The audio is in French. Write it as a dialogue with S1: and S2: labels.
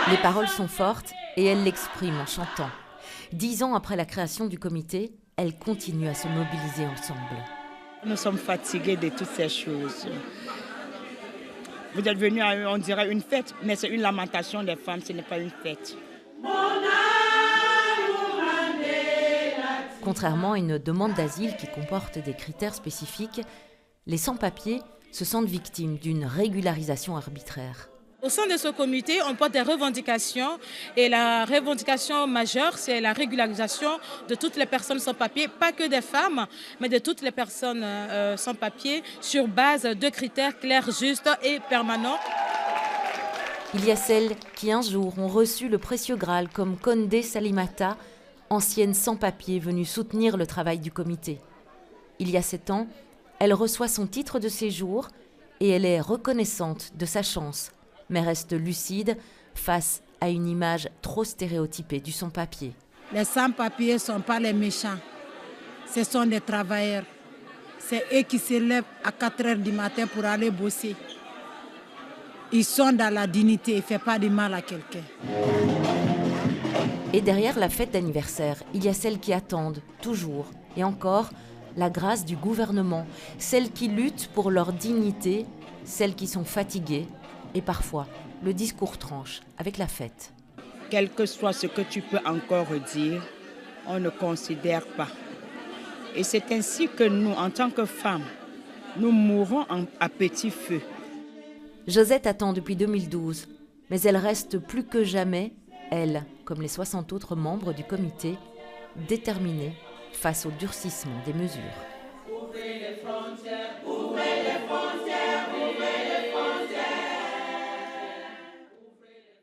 S1: Les paroles sont fortes et elle l'exprime en chantant. 10 ans après la création du comité, elle continue à se mobiliser ensemble.
S2: Nous sommes fatigués de toutes ces choses. Vous êtes venus à, on dirait, une fête, mais c'est une lamentation des femmes, ce n'est pas une fête.
S1: Contrairement à une demande d'asile qui comporte des critères spécifiques, les sans-papiers se sentent victimes d'une régularisation arbitraire.
S3: Au sein de ce comité, on porte des revendications et la revendication majeure, c'est la régularisation de toutes les personnes sans papier, pas que des femmes, mais de toutes les personnes sans papier sur base de critères clairs, justes et permanents.
S1: Il y a celles qui un jour ont reçu le précieux Graal comme Condé Salimata, ancienne sans-papier venue soutenir le travail du comité. Il y a 7 ans, elle reçoit son titre de séjour et elle est reconnaissante de sa chance, mais reste lucide face à une image trop stéréotypée du sans-papier.
S4: Les sans-papiers ne sont pas les méchants, ce sont des travailleurs. C'est eux qui se lèvent à 4 heures du matin pour aller bosser. Ils sont dans la dignité, il ne fait pas de mal à quelqu'un.
S1: Et derrière la fête d'anniversaire, il y a celles qui attendent, toujours et encore, la grâce du gouvernement, celles qui luttent pour leur dignité, celles qui sont fatiguées, et parfois, le discours tranche avec la fête.
S2: Quel que soit ce que tu peux encore dire, on ne considère pas. Et c'est ainsi que nous, en tant que femmes, nous mourons à petit feu.
S1: Josette attend depuis 2012, mais elle reste plus que jamais, elle, comme les 60 autres membres du comité, déterminée face au durcissement des mesures.